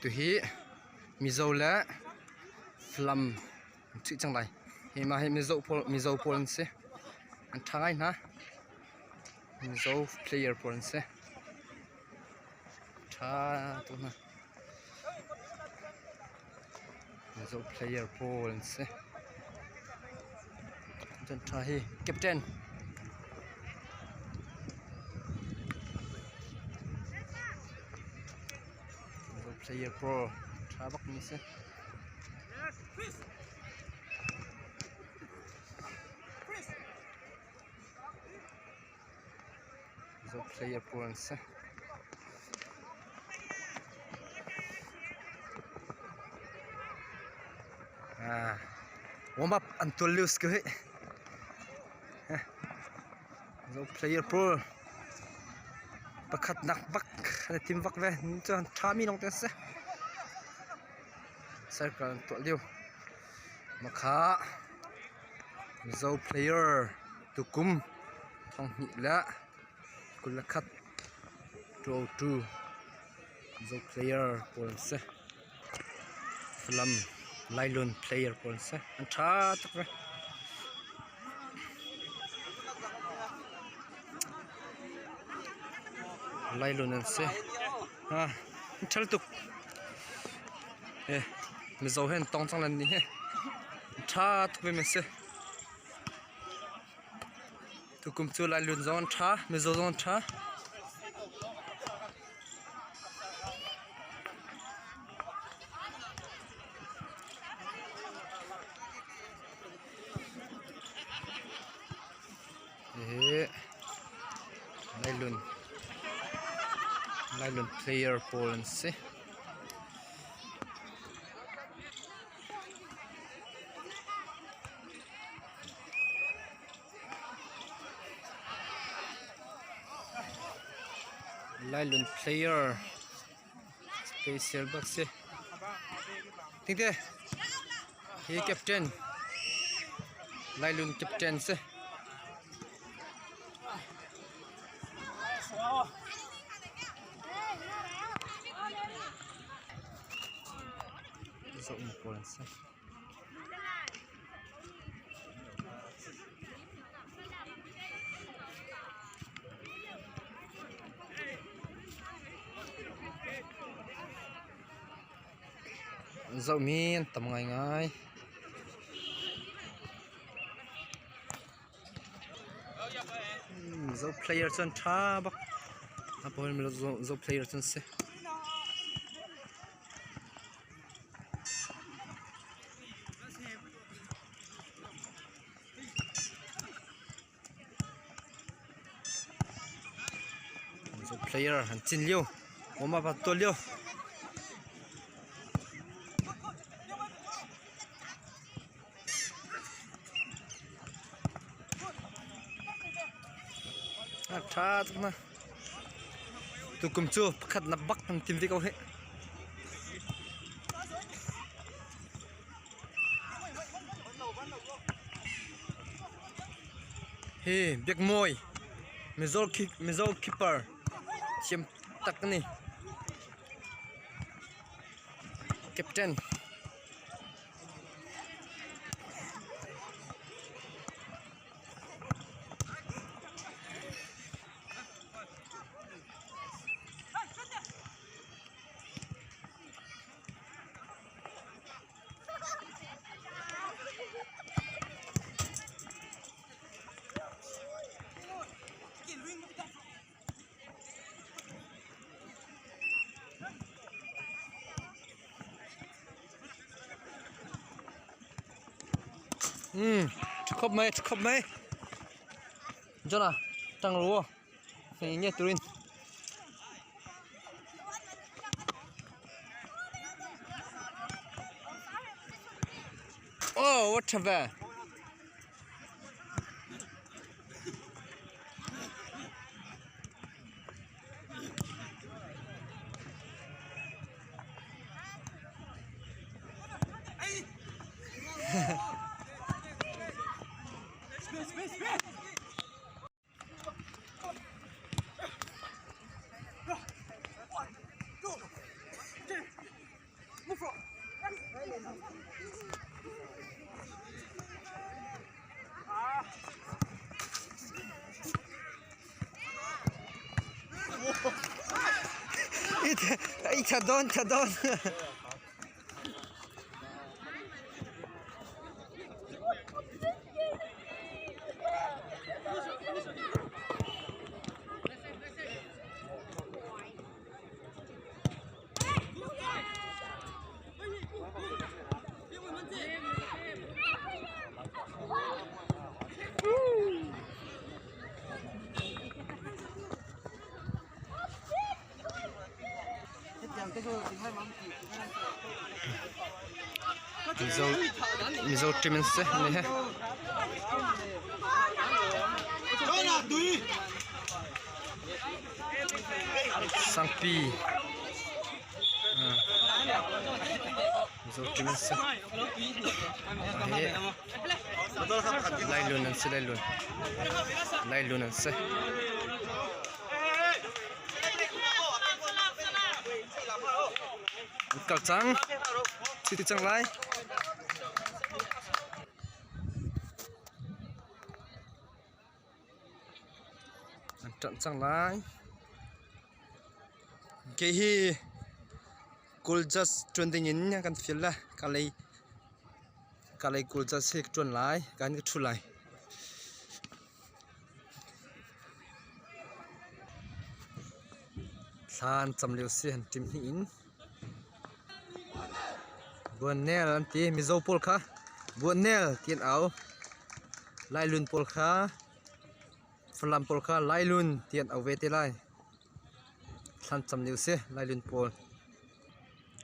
tu hi mizo la falam chuih chang lai hi ma hi mizo pol se an thangai na mizo player pol se tha tu na mizo player pol se jan tha hi captain player pro trabak ni se so player pro se warm up until lose ke so player pro pakhat nak bak team bak ve chuan thami nong te se circle to liu makha zo player tukum thong hi la kulakhat draw 2 zo player pol se falam lailun player pol se an tha tak ve lailun an se thal tuk mizo hen tong chang lan ni he tha tuk ve me se tukum chu lailun zon tha mizo zon tha lailun player pol se lailun player special box se ting te hi captain lailun captain se so important se zo min tam ngai ngai zo player chon tha bak apol mi zo player chon se zo player han chin liu oma ba to liu tha na tukum chu pakhat na bak tam tim vi ko he big moi mizo keeper tiam tak ni captain khop mấy cho nào tăng lúa phải nhét turin oh what a bad Ay, chadon. mizo treatment se ne sangpi mizo treatment se lai lun se cậu trắng chỉ trắng lại trận trắng lại cái hi cool just trending in nha kan feel la kalai cool just hek trend lại kan cái thu lại san cham liu si han tim hi in buồn nè anh tí mizo pol kha buồn nè tiền áo lai lun pol kha falam pol kha lai lun tiền áo về tê lai san chăm liu se lai lun pol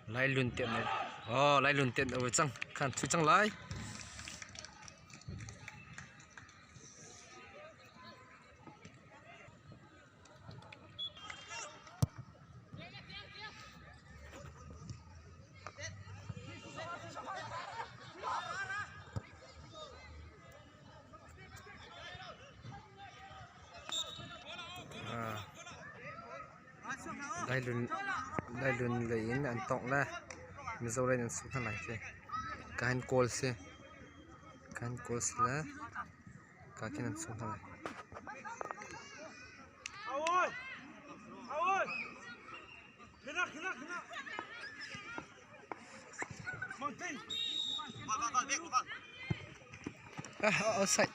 lai lun tiền này lai lun tiền áo về chăng khan chui chăng lai đây luôn lấy in ăn tọng ra mizo đây là số thằng này chứ can call se là cả cái ăn số thằng này outside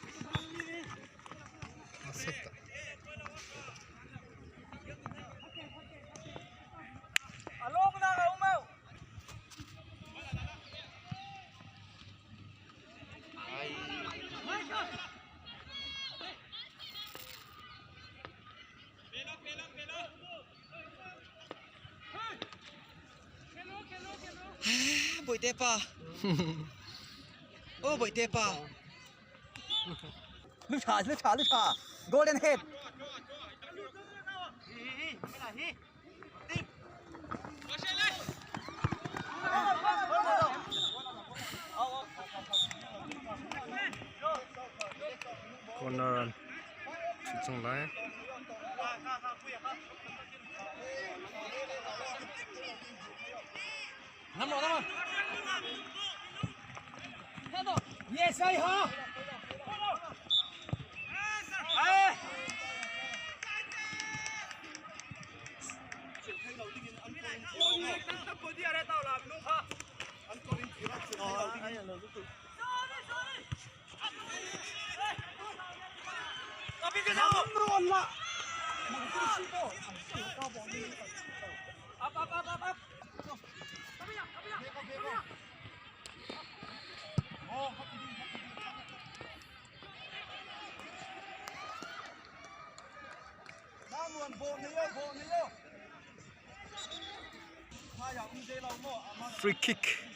buổi tê pa ô buổi tê pa nước trà golden head corner chung lại năm rồi yes ai hả free kick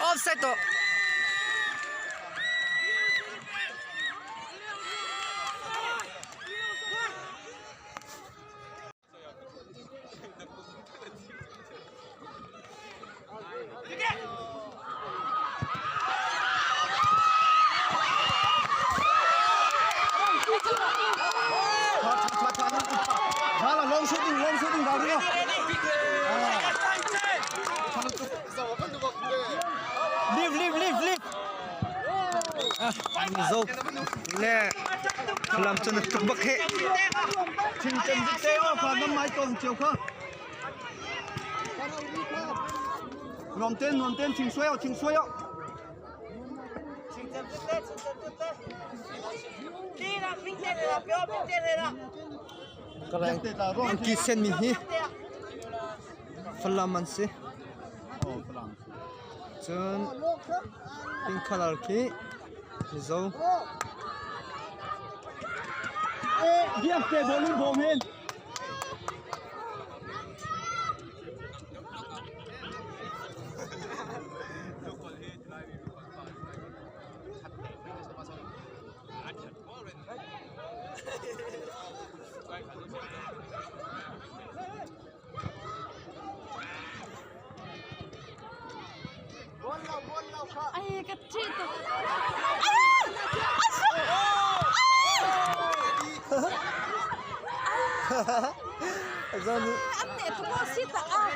offside to mizo le falam chân cực bậc hệ Chỉnh chân dịch tê ô, và năm mai tôm chiều khơ. Nuam tên, chỉnh xuôi ô. Chỉnh chân dịch tê. Đi ra, bình tê này là, béo bình tê này là. cái này anh kỳ sen mi hi falam anh si chân pink color ki mizo Điệp tê bố luôn bố mình. Ay, cachito. Zani Ate, tumusita ah.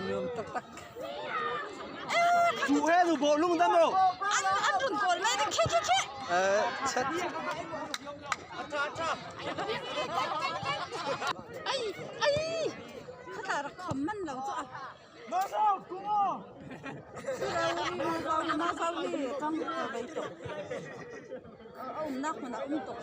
nuam taktak Chuih rồi bộ luôn tâm rồi. Anh đừng còn lên đi khê. chat Ay. Khá là khẩm lâu cho à. Nó sao đi, trong cái bẫy tổ. Ông nắc mà nó không tổ.